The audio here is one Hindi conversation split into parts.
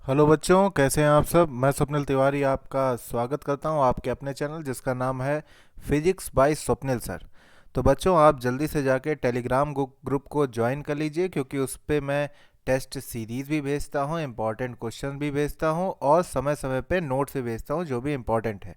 हेलो बच्चों, कैसे हैं आप सब। मैं स्वप्निल तिवारी आपका स्वागत करता हूं आपके अपने चैनल जिसका नाम है फिजिक्स बाय स्वप्निल सर। तो बच्चों, आप जल्दी से जाके टेलीग्राम ग्रुप को ज्वाइन कर लीजिए, क्योंकि उस पे मैं टेस्ट सीरीज़ भी भेजता हूं, इंपॉर्टेंट क्वेश्चन भी भेजता हूं और समय समय पे नोट्स भी भेजता हूं जो भी इम्पोर्टेंट है।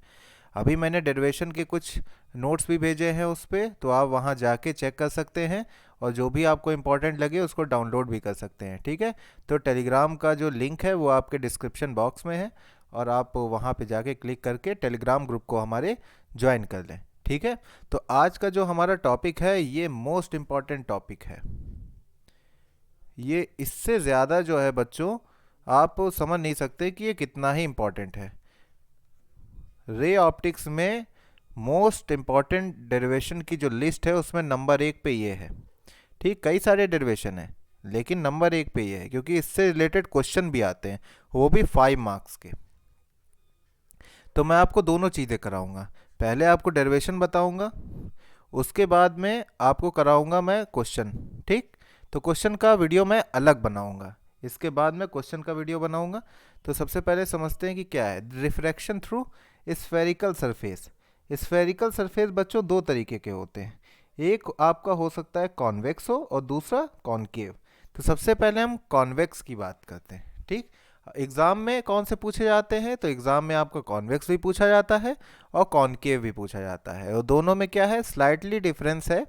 अभी मैंने डेरिवेशन के कुछ नोट्स भी भेजे हैं उस पे, तो आप वहाँ जाके चेक कर सकते हैं और जो भी आपको इम्पोर्टेंट लगे उसको डाउनलोड भी कर सकते हैं। ठीक है। तो टेलीग्राम का जो लिंक है वो आपके डिस्क्रिप्शन बॉक्स में है, और आप वहाँ पे जाके क्लिक करके टेलीग्राम ग्रुप को हमारे ज्वाइन कर लें। ठीक है। तो आज का जो हमारा टॉपिक है ये मोस्ट इम्पॉर्टेंट टॉपिक है। ये इससे ज़्यादा जो है बच्चों, आप समझ नहीं सकते कि ये कितना ही इम्पोर्टेंट है। रे ऑप्टिक्स में मोस्ट इम्पॉर्टेंट डेरिवेशन की जो लिस्ट है उसमें नंबर 1 पे ये है। ठीक, कई सारे डेरिवेशन है लेकिन नंबर 1 पे ये है, क्योंकि इससे रिलेटेड क्वेश्चन भी आते हैं, वो भी 5 मार्क्स के। तो मैं आपको दोनों चीज़ें कराऊंगा। पहले आपको डेरिवेशन बताऊंगा, उसके बाद में आपको कराऊंगा मैं क्वेश्चन। ठीक। तो क्वेश्चन का वीडियो मैं अलग बनाऊंगा, इसके बाद में क्वेश्चन का वीडियो बनाऊंगा। तो सबसे पहले समझते हैं कि क्या है refraction through spherical surface. Spherical surface बच्चों दो तरीके के होते हैं, एक आपका हो सकता है कॉन्वेक्स हो और दूसरा कॉनकेव। तो सबसे पहले हम कॉन्वेक्स की बात करते हैं। ठीक। एग्ज़ाम में कौन से पूछे जाते हैं, तो एग्ज़ाम में आपका कॉन्वेक्स भी पूछा जाता है और कॉनकेव भी पूछा जाता है, और दोनों में क्या है, स्लाइटली डिफरेंस है,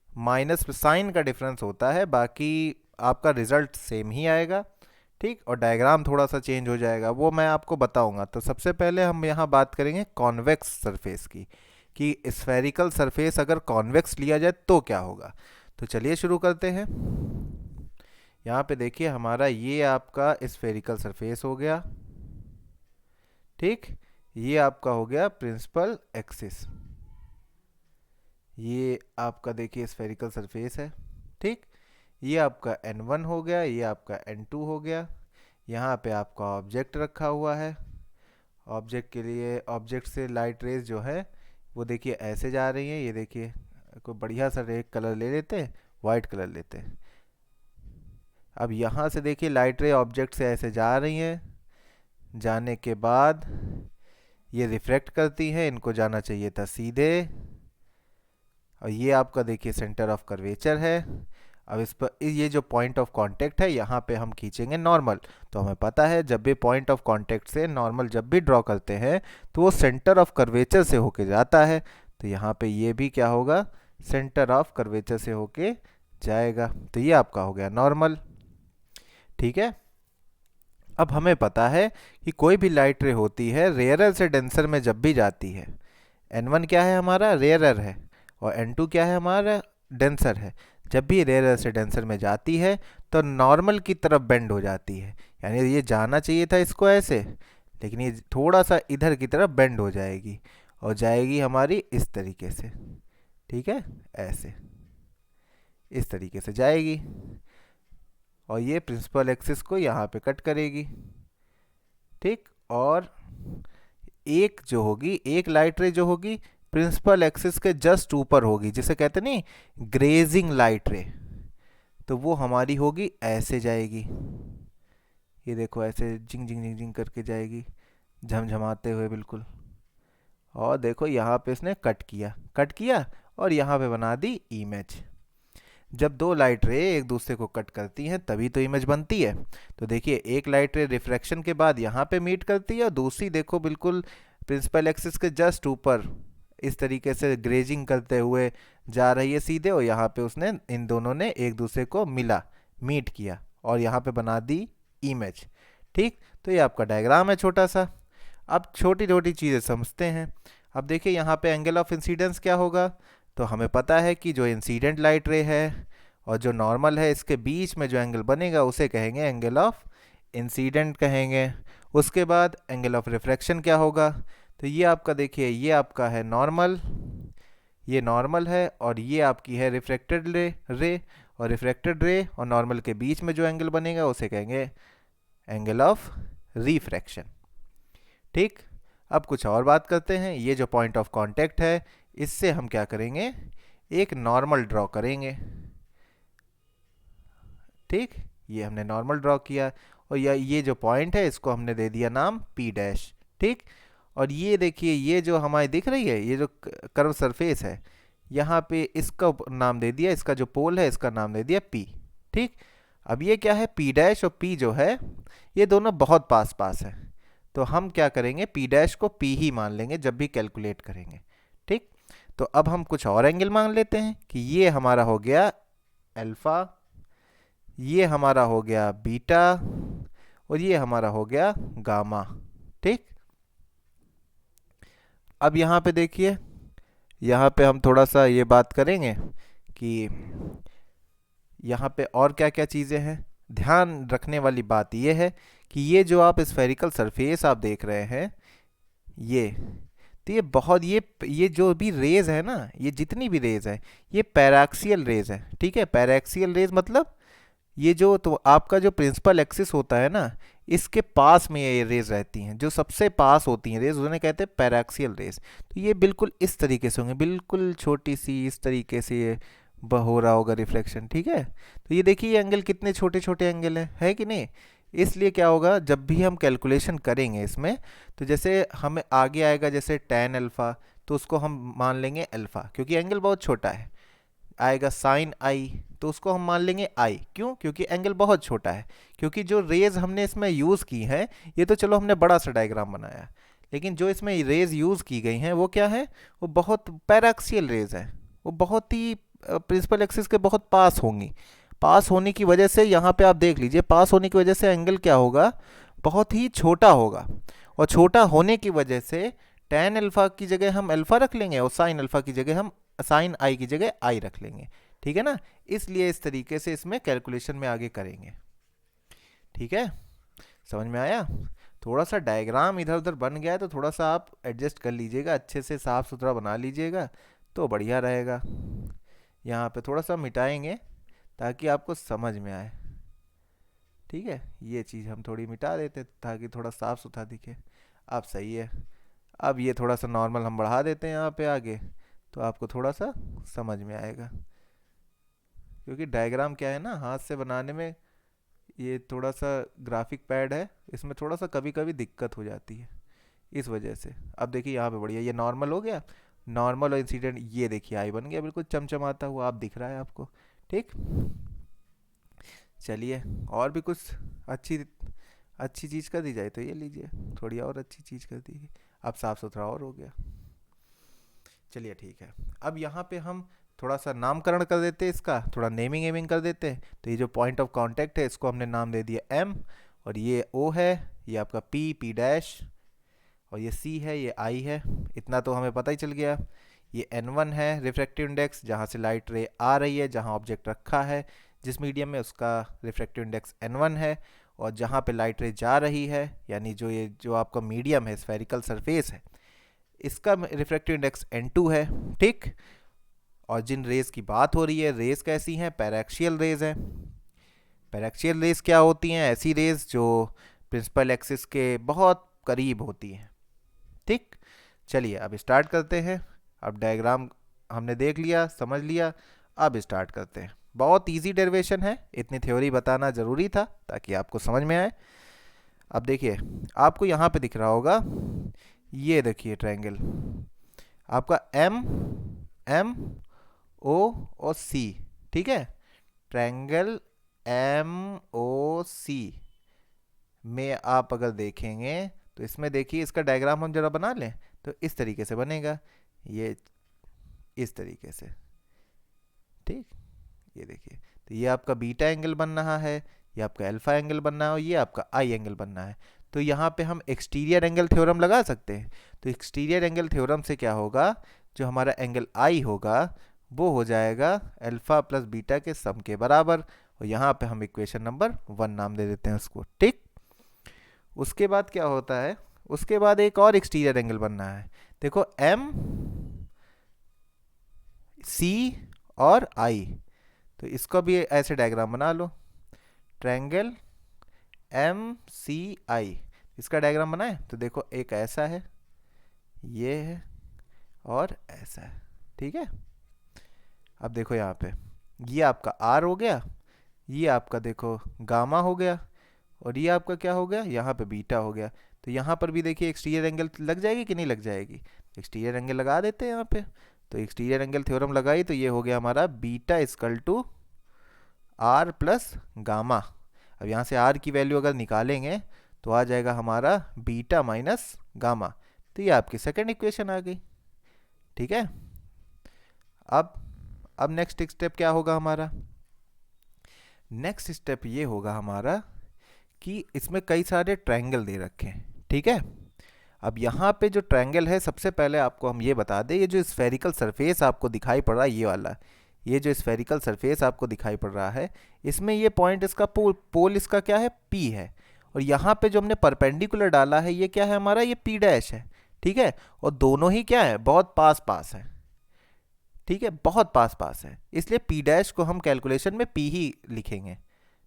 माइनस साइन का डिफरेंस होता है, बाकी आपका रिजल्ट सेम ही आएगा। ठीक। और डायग्राम थोड़ा सा चेंज हो जाएगा, वो मैं आपको बताऊंगा। तो सबसे पहले हम यहाँ बात करेंगे कॉन्वेक्स सरफेस की, कि स्फेरिकल सरफेस अगर कॉन्वेक्स लिया जाए तो क्या होगा। तो चलिए शुरू करते हैं। यहाँ पे देखिए, हमारा ये आपका स्फेरिकल सरफेस हो गया। ठीक। ये आपका हो गया प्रिंसिपल एक्सिस। ये आपका देखिए स्फेरिकल सरफेस है। ठीक। ये आपका n1 हो गया, ये आपका n2 हो गया। यहाँ पे आपका ऑब्जेक्ट रखा हुआ है। ऑब्जेक्ट के लिए, ऑब्जेक्ट से लाइट रेज जो है वो देखिए ऐसे जा रही है। ये देखिए, कोई बढ़िया सा एक कलर ले लेते हैं, वाइट कलर लेते हैं। अब यहाँ से देखिए लाइट रे ऑब्जेक्ट से ऐसे जा रही हैं, जाने के बाद ये रिफ्रैक्ट करती हैं, इनको जाना चाहिए था सीधे। और ये आपका देखिए सेंटर ऑफ कर्वेचर है। अब इस पर ये जो पॉइंट ऑफ कांटेक्ट है यहाँ पे हम खींचेंगे नॉर्मल। तो हमें पता है जब भी पॉइंट ऑफ कांटेक्ट से नॉर्मल जब भी ड्रॉ करते हैं तो वो सेंटर ऑफ कर्वेचर से होके जाता है। तो यहाँ पे ये भी क्या होगा, सेंटर ऑफ कर्वेचर से होके जाएगा। तो ये आपका हो गया नॉर्मल। ठीक है। अब हमें पता है कि कोई भी लाइट रे होती है रेयरर से डेंसर में जब भी जाती है, n1 क्या है हमारा, रेयरर है, और n2 क्या है हमारा, डेंसर है। जब भी रेयरर से डेंसर में जाती है तो नॉर्मल की तरफ बेंड हो जाती है, यानी ये जाना चाहिए था इसको ऐसे, लेकिन ये थोड़ा सा इधर की तरफ बेंड हो जाएगी और जाएगी हमारी इस तरीके से। ठीक है, ऐसे इस तरीके से जाएगी, और ये प्रिंसिपल एक्सिस को यहाँ पे कट करेगी। ठीक। और एक जो होगी, एक लाइट रे जो होगी प्रिंसिपल एक्सिस के जस्ट ऊपर होगी, जिसे कहते नहीं ग्रेजिंग लाइट रे, तो वो हमारी होगी ऐसे जाएगी। ये देखो ऐसे जिंग जिंग जिंग जिंग करके जाएगी, झमझमाते हुए बिल्कुल। और देखो यहाँ पे इसने कट किया, कट किया और यहाँ पे बना दी इमेज। जब दो लाइट रे एक दूसरे को कट करती हैं तभी तो इमेज बनती है। तो देखिए, एक लाइट रे रिफ्रैक्शन के बाद यहाँ पे मीट करती है और दूसरी देखो बिल्कुल प्रिंसिपल एक्सिस के जस्ट ऊपर इस तरीके से ग्रेजिंग करते हुए जा रही है सीधे, और यहाँ पे उसने, इन दोनों ने एक दूसरे को मिला, मीट किया और यहाँ पे बना दी इमेज। ठीक। तो ये आपका डायग्राम है छोटा सा। अब छोटी छोटी चीज़ें समझते हैं। अब देखिए यहाँ पे एंगल ऑफ इंसिडेंस क्या होगा। तो हमें पता है कि जो इंसिडेंट लाइट रे है और जो नॉर्मल है, इसके बीच में जो एंगल बनेगा उसे कहेंगे एंगल ऑफ इंसिडेंट कहेंगे। उसके बाद एंगल ऑफ रिफ्रैक्शन क्या होगा, तो ये आपका देखिए, ये आपका है नॉर्मल, ये नॉर्मल है, और ये आपकी है रिफ्रैक्टेड रे, और रिफ्रैक्टेड रे और नॉर्मल के बीच में जो एंगल बनेगा उसे कहेंगे एंगल ऑफ रिफ्रैक्शन। ठीक। अब कुछ और बात करते हैं। ये जो पॉइंट ऑफ कांटेक्ट है इससे हम क्या करेंगे, एक नॉर्मल ड्रॉ करेंगे। ठीक। ये हमने नॉर्मल ड्रॉ किया, और ये जो पॉइंट है इसको हमने दे दिया नाम P डैश, ठीक। और ये देखिए ये जो हमारी दिख रही है ये जो कर्व सरफेस है, यहाँ पे इसका नाम दे दिया, इसका जो पोल है इसका नाम दे दिया P, ठीक। अब ये क्या है, P डैश और P जो है ये दोनों बहुत पास पास है, तो हम क्या करेंगे P डैश को P ही मान लेंगे जब भी कैलकुलेट करेंगे, ठीक। तो अब हम कुछ और एंगल मान लेते हैं कि ये हमारा हो गया अल्फा, ये हमारा हो गया बीटा और ये हमारा हो गया गामा, ठीक। अब यहाँ पे देखिए, यहाँ पे हम थोड़ा सा ये बात करेंगे कि यहाँ पे और क्या क्या चीज़ें हैं। ध्यान रखने वाली बात ये है कि ये जो आप स्फेरिकल सरफेस आप देख रहे हैं, ये तो ये बहुत ये जो भी रेज है ना, ये जितनी भी रेज है ये पैराक्सियल रेज है, ठीक है। पैराक्सियल रेज मतलब ये जो तो आपका जो प्रिंसिपल एक्सिस होता है ना, इसके पास में ये रेज रहती हैं, जो सबसे पास होती हैं रेज उन्हें कहते हैं पैराक्सियल रेज। तो ये बिल्कुल इस तरीके से होंगे, बिल्कुल छोटी सी इस तरीके से ये हो रहा होगा रिफ्लेक्शन, ठीक है। तो ये देखिए ये एंगल कितने छोटे छोटे एंगल है कि नहीं। इसलिए क्या होगा जब भी हम कैलकुलेशन करेंगे इसमें, तो जैसे हमें आगे आएगा जैसे tan अल्फ़ा, तो उसको हम मान लेंगे अल्फ़ा क्योंकि एंगल बहुत छोटा है। आएगा साइन आई, तो उसको हम मान लेंगे आई, क्यों, क्योंकि एंगल बहुत छोटा है। क्योंकि जो रेज हमने इसमें यूज़ की हैं, ये तो चलो हमने बड़ा सा डायग्राम बनाया, लेकिन जो इसमें रेज यूज़ की गई हैं वो क्या है, वो बहुत पैराक्सियल रेज है, वो बहुत ही प्रिंसिपल एक्सिस के बहुत पास होंगी। पास होने की वजह से यहाँ पे आप देख लीजिए, पास होने की वजह से एंगल क्या होगा, बहुत ही छोटा होगा। और छोटा होने की वजह से tan अल्फ़ा की जगह हम अल्फ़ा रख लेंगे और साइन अल्फ़ा की जगह हम साइन आई की जगह आई रख लेंगे, ठीक है ना। इसलिए इस तरीके से इसमें कैलकुलेशन में आगे करेंगे, ठीक है। समझ में आया। थोड़ा सा डायग्राम इधर उधर बन गया है तो थोड़ा सा आप एडजस्ट कर लीजिएगा, अच्छे से साफ सुथरा बना लीजिएगा तो बढ़िया रहेगा। यहाँ पे थोड़ा सा मिटाएंगे ताकि आपको समझ में आए, ठीक है। ये चीज़ हम थोड़ी मिटा देते ताकि थोड़ा साफ सुथरा दिखे। अब सही है। अब ये थोड़ा सा नॉर्मल हम बढ़ा देते हैं यहाँ पे आगे, तो आपको थोड़ा सा समझ में आएगा। क्योंकि डायग्राम क्या है ना, हाथ से बनाने में ये थोड़ा सा ग्राफिक पैड है, इसमें थोड़ा सा कभी कभी दिक्कत हो जाती है इस वजह से। अब देखिए यहाँ पे बढ़िया ये नॉर्मल हो गया, नॉर्मल और इंसिडेंट ये देखिए आई बन गया, बिल्कुल चमचमाता हुआ आप दिख रहा है आपको, ठीक। चलिए और भी कुछ अच्छी अच्छी चीज़ कर दी जाए तो ये लीजिए, थोड़ी और अच्छी चीज़ कर दी, अब साफ़ सुथरा और हो गया। चलिए ठीक है। अब यहाँ पे हम थोड़ा सा नामकरण कर देते हैं, इसका थोड़ा नेमिंग एमिंग कर देते हैं। तो ये जो पॉइंट ऑफ कांटेक्ट है इसको हमने नाम दे दिया M, और ये O है, ये आपका P डैश, और ये C है, ये I है। इतना तो हमें पता ही चल गया। ये N1 है रिफ्रैक्टिव इंडेक्स, जहाँ से लाइट रे आ रही है, जहाँ ऑब्जेक्ट रखा है जिस मीडियम में उसका रिफ्रैक्टिव इंडेक्स N1 है। और जहाँ पे लाइट रे जा रही है, यानी ये जो आपका मीडियम है स्फेरिकल सरफेस है, इसका रिफ्रैक्टिव इंडेक्स N2 है, ठीक। और जिन रेज की बात हो रही है, रेज कैसी हैं, पैराक्सियल रेज हैं। पैराक्सियल रेज क्या होती हैं, ऐसी रेज जो प्रिंसिपल एक्सिस के बहुत करीब होती हैं, ठीक। चलिए अब स्टार्ट करते हैं। अब डायग्राम हमने देख लिया, समझ लिया, अब स्टार्ट करते हैं। बहुत इजी डेरिवेशन है, इतनी थ्योरी बताना ज़रूरी था ताकि आपको समझ में आए। अब देखिए आपको यहाँ पे दिख रहा होगा, ये देखिए ट्रायंगल आपका M O और C, ठीक है। ट्रायंगल MOC में आप अगर देखेंगे तो इसमें देखिए इसका डायग्राम हम जरा बना लें तो इस तरीके से बनेगा, ये इस तरीके से, ठीक। ये देखिए तो ये आपका बीटा एंगल बन रहा है, ये आपका अल्फा एंगल बनना है और ये आपका आई एंगल बनना है। तो यहाँ पे हम एक्सटीरियर एंगल थ्योरम लगा सकते हैं। तो एक्सटीरियर एंगल थ्योरम से क्या होगा, जो हमारा एंगल आई होगा वो हो जाएगा अल्फा प्लस बीटा के सम के बराबर। और यहाँ पे हम इक्वेशन नंबर 1 नाम दे देते हैं उसको, ठीक। उसके बाद क्या होता है, उसके बाद एक और एक्सटीरियर एंगल बनना है। देखो M C और I, तो इसको भी ऐसे डायग्राम बना लो, ट्रायंगल MCI। इसका डायग्राम बनाए तो देखो एक ऐसा है, ये है और ऐसा है, ठीक है। अब देखो यहाँ पे ये आपका R हो गया, ये आपका देखो गामा हो गया, और ये आपका क्या हो गया, यहाँ पे बीटा हो गया। तो यहाँ पर भी देखिए एक्सटीरियर एंगल लग जाएगी कि नहीं लग जाएगी, एक्सटीरियर एंगल लगा देते हैं यहाँ पे। तो एक्सटीरियर एंगल थ्योरम लगाई तो ये हो गया हमारा beta equal to R plus gamma. अब यहाँ से आर की वैल्यू अगर निकालेंगे तो आ जाएगा हमारा बीटा माइनस गामा। तो ये आपकी सेकेंड इक्वेशन आ गई। ठीक है। अब अब नेक्स्ट स्टेप क्या होगा हमारा, नेक्स्ट स्टेप ये होगा हमारा कि इसमें कई सारे ट्रायंगल दे रखे हैं। ठीक है। अब यहाँ पे जो ट्रायंगल है, सबसे पहले आपको हम ये बता दें, ये जो स्फेरिकल सरफेस आपको दिखाई पड़ रहा है ये वाला, ये जो स्फेरिकल सरफेस आपको दिखाई पड़ रहा है, इसमें ये पॉइंट इसका पोल इसका क्या है, पी है। और यहाँ पे जो हमने परपेंडिकुलर डाला है ये क्या है हमारा, ये पी डैश है। ठीक है। और दोनों ही क्या है, बहुत पास पास है। ठीक है, बहुत पास पास है, इसलिए पी डैश को हम कैलकुलेशन में पी ही लिखेंगे।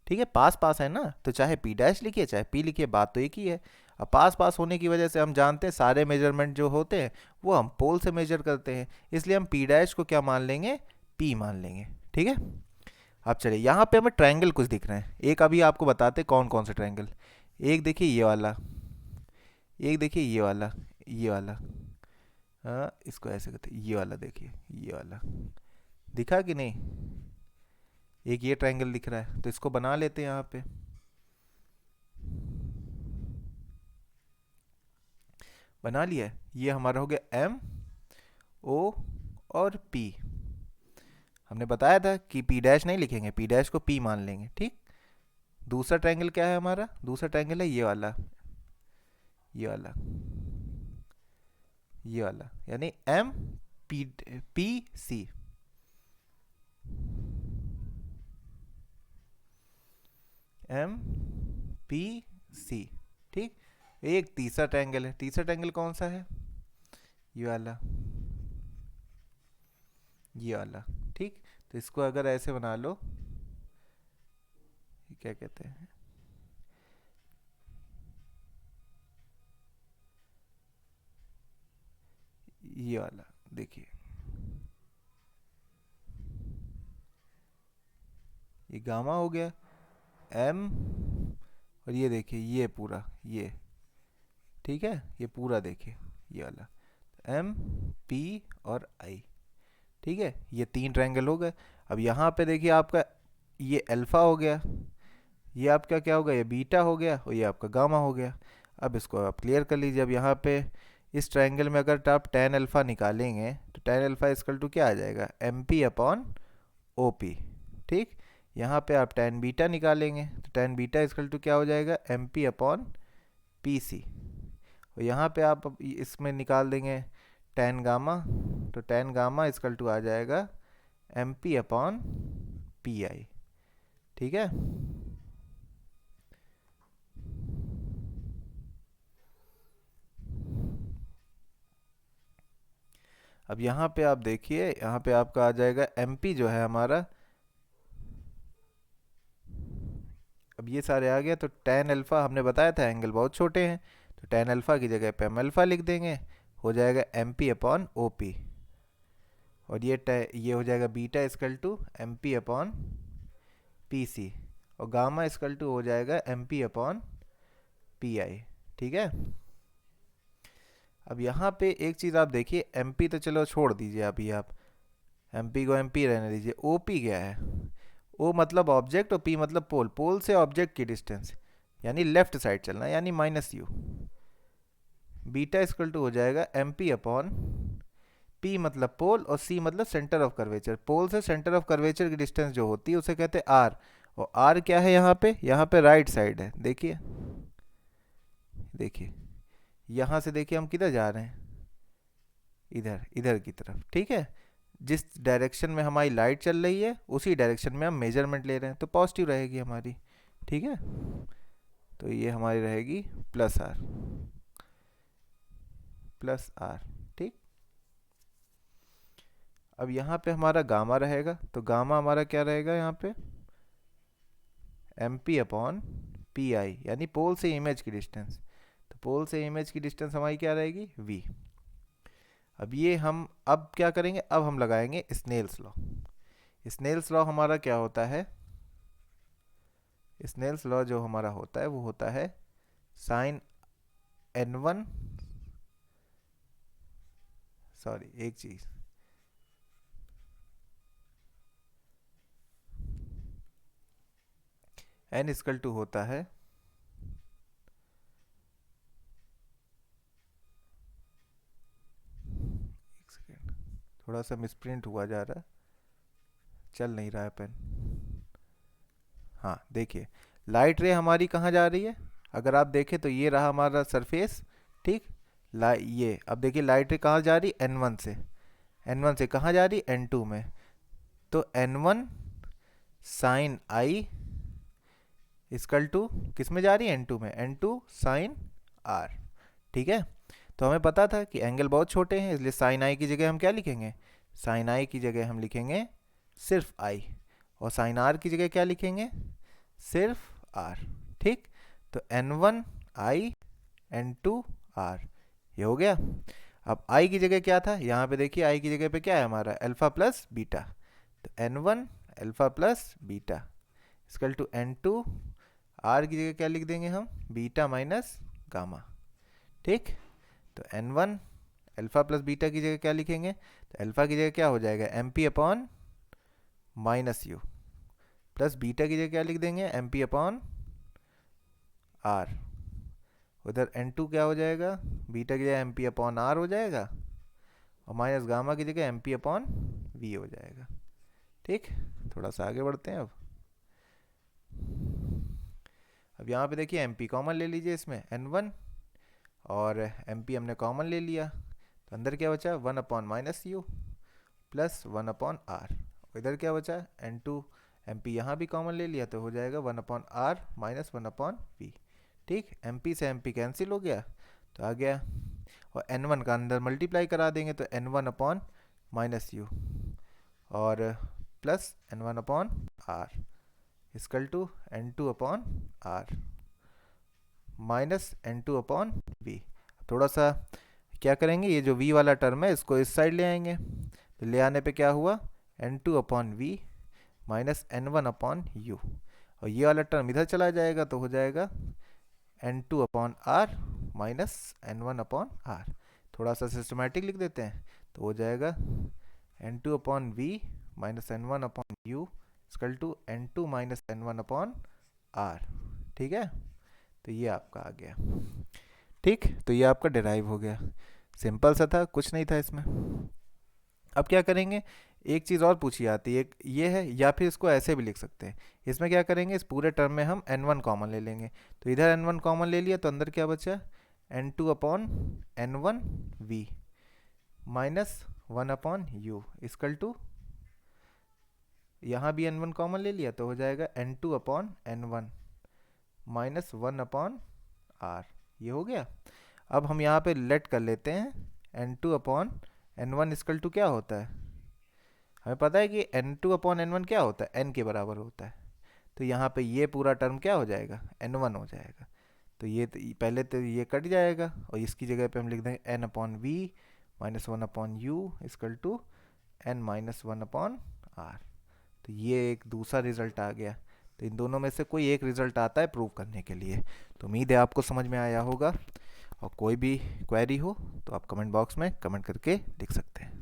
ठीक है, पास पास है ना, तो चाहे पी डैश लिखिए चाहे पी लिखिए, बात तो एक ही है। अब पास पास होने की वजह से हम जानते हैं सारे मेजरमेंट जो होते हैं वो हम पोल से मेजर करते हैं, इसलिए हम पी डैश को क्या मान लेंगे, पी मान लेंगे। ठीक है। अब चलिए यहाँ पे हमें ट्रायंगल कुछ दिख रहे हैं, एक अभी आपको बताते कौन कौन से ट्रायंगल। एक देखिए ये वाला, एक देखिए ये वाला, ये वाला, हाँ इसको ऐसे करते, ये वाला देखिए, ये वाला दिखा कि नहीं, एक ये ट्रायंगल दिख रहा है, तो इसको बना लेते हैं यहाँ पे। बना लिया है, ये हमारा हो गया एम ओ और पी। हमने बताया था कि पी डैश नहीं लिखेंगे, पी डैश को पी मान लेंगे। ठीक। दूसरा ट्रायंगल क्या है हमारा, दूसरा ट्रायंगल है ये वाला, ये वाला, ये वाला, यानी M P P C, M P C. ठीक। एक तीसरा ट्रायंगल है, तीसरा ट्रायंगल कौन सा है, ये वाला, ये वाला। ठीक। तो इसको अगर ऐसे बना लो, ये क्या कहते हैं, ये वाला देखिए, ये गामा हो गया एम, और ये देखिए ये पूरा ये, ठीक है, ये पूरा देखिए ये वाला एम पी और आई। ठीक है, ये तीन ट्रायंगल हो गए। अब यहाँ पे देखिए आपका ये अल्फा हो गया, ये आपका क्या हो गया, ये बीटा हो गया, और ये आपका गामा हो गया। अब इसको आप क्लियर कर लीजिए। अब यहाँ पे इस ट्रायंगल में अगर आप टेन अल्फा निकालेंगे तो टेन अल्फा इक्वल टू क्या आ जाएगा, M P upon O P. ठीक। यहाँ पे आप टेन बीटा निकालेंगे तो टेन बीटा इक्वल टू क्या हो जाएगा, M P upon P C. और यहाँ पे आप अब इसमें निकाल देंगे टेन गामा, तो टेन गामा इक्वल टू आ जाएगा M P upon P I. ठीक है। अब यहाँ पे आप देखिए, यहाँ पे आपका आ जाएगा एम पी जो है हमारा, अब ये सारे आ गए, तो टेन अल्फा हमने बताया था एंगल बहुत छोटे हैं, तो टेन अल्फा की जगह पे हम अल्फा लिख देंगे, हो जाएगा M P upon O P. और ये हो जाएगा beta equal to M P upon P C, और गामा इक्वल टू हो जाएगा M P upon P I. ठीक है। अब यहाँ पे एक चीज़ आप देखिए, एम पी तो चलो छोड़ दीजिए अभी, आप एम पी को एम पी रहने दीजिए। ओ पी क्या है, ओ मतलब ऑब्जेक्ट और पी मतलब पोल, पोल से ऑब्जेक्ट की डिस्टेंस, यानी लेफ्ट साइड चलना, यानी minus U. Beta equal to हो जाएगा एम पी अपॉन पी मतलब पोल, और सी मतलब सेंटर ऑफ कर्वेचर। पोल से सेंटर ऑफ कर्वेचर की डिस्टेंस जो होती है उसे कहते हैं आर, और आर क्या है यहाँ पे, यहाँ पे राइट साइड है। देखिए देखिए यहाँ से देखिए हम किधर जा रहे हैं, इधर, इधर की तरफ। ठीक है, जिस डायरेक्शन में हमारी लाइट चल रही है उसी डायरेक्शन में हम मेजरमेंट ले रहे हैं, तो पॉजिटिव रहेगी हमारी। ठीक है, तो ये हमारी रहेगी प्लस आर, प्लस आर। ठीक। अब यहाँ पे हमारा गामा रहेगा, तो गामा हमारा क्या रहेगा यहाँ पे, M P upon P I, यानी पोल से इमेज की डिस्टेंस। तो पोल से इमेज की डिस्टेंस हमारी क्या रहेगी, वी। अब ये हम अब क्या करेंगे, अब हम लगाएंगे स्नेल्स लॉ। स्नेल्स लॉ हमारा क्या होता है, स्नेल्स लॉ जो हमारा होता है वो होता है साइन n1, सॉरी एक चीज, n इक्वल टू होता है एक सेकेंड, थोड़ा सा मिसप्रिंट हुआ जा रहा है, चल नहीं रहा है पेन। हाँ देखिए, लाइट रे हमारी कहाँ जा रही है, अगर आप देखें तो ये रहा हमारा सरफेस, ठीक। ये अब देखिए लाइट रे कहाँ जा रही, n1 से, n1 से कहाँ जा रही, n2 में। तो n1 sign I equal to किस में जा रही है, n2 में, n2 साइन r, ठीक है। तो हमें पता था कि एंगल बहुत छोटे हैं, इसलिए साइन आई की जगह हम क्या लिखेंगे, साइन आई की जगह हम लिखेंगे सिर्फ आई, और साइन आर की जगह क्या लिखेंगे, सिर्फ आर, ठीक। तो n1 आई, n2 आर, ये हो गया। अब आई की जगह क्या था, यहाँ पे देखिए आई की जगह पे क्या है हमारा, अल्फा प्लस बीटा, तो n1 alpha plus beta equal to n2, R की जगह क्या लिख देंगे हम, बीटा माइनस गामा, ठीक। तो n1 अल्फा प्लस बीटा की जगह क्या लिखेंगे, तो अल्फा की जगह क्या हो जाएगा, M P upon minus U, plus beta की जगह क्या लिख देंगे, एम पी अपॉन आर, उधर n2 क्या हो जाएगा, बीटा की जगह एम पी अपॉन आर हो जाएगा, और माइनस गामा की जगह एम पी अपॉन वी हो जाएगा, ठीक। थोड़ा सा आगे बढ़ते हैं अब यहाँ पे देखिए एम पी कॉमन ले लीजिए इसमें, n1 और एम पी हमने कॉमन ले लिया, तो अंदर क्या बचा, 1 upon minus U plus 1 upon R, इधर क्या बचा, n2 एम पी यहाँ भी कॉमन ले लिया, तो हो जाएगा 1 upon R minus 1 upon V, ठीक। एम पी से एम पी कैंसिल हो गया, तो आ गया, और n1 का अंदर मल्टीप्लाई करा देंगे, तो n1 अपॉन माइनस यू और plus n1 upon R equal to n2 upon R minus n2 upon V. थोड़ा सा क्या करेंगे, ये जो v वाला टर्म है इसको इस साइड ले आएंगे, तो ले आने पे क्या हुआ, n2 upon V minus n1 upon U, और ये वाला टर्म इधर चला जाएगा, तो हो जाएगा n2 upon R minus n1 upon R. थोड़ा सा सिस्टमेटिक लिख देते हैं, तो हो जाएगा n2 upon V minus n1 upon U equal to n2 minus n1 upon R, ठीक है। तो ये आपका आ गया, ठीक। तो ये आपका डिराइव हो गया, सिंपल सा था, कुछ नहीं था इसमें। अब क्या करेंगे, एक चीज़ और पूछी आती है, एक ये है, या फिर इसको ऐसे भी लिख सकते हैं, इसमें क्या करेंगे, इस पूरे टर्म में हम n1 कॉमन ले लेंगे, तो इधर n1 कॉमन ले लिया, तो अंदर क्या बचा, n2 upon n1 v minus 1 upon U equal to, यहाँ भी n1 कॉमन ले लिया, तो हो जाएगा n2 upon n1 minus 1 upon are, ये हो गया। अब हम यहाँ पे लेट कर लेते हैं n2 upon n1 equal to क्या होता है, हमें पता है कि n2 अपॉन n1 क्या होता है, n के बराबर होता है, तो यहाँ पे ये पूरा टर्म क्या हो जाएगा, n1 हो जाएगा, तो ये पहले तो ये कट जाएगा, और इसकी जगह पे हम लिख देंगे n upon V minus 1 upon U equal to n minus 1 upon R. तो ये एक दूसरा रिजल्ट आ गया, तो इन दोनों में से कोई एक रिजल्ट आता है प्रूव करने के लिए। तो उम्मीद है आपको समझ में आया होगा, और कोई भी क्वेरी हो तो आप कमेंट बॉक्स में कमेंट करके लिख सकते हैं।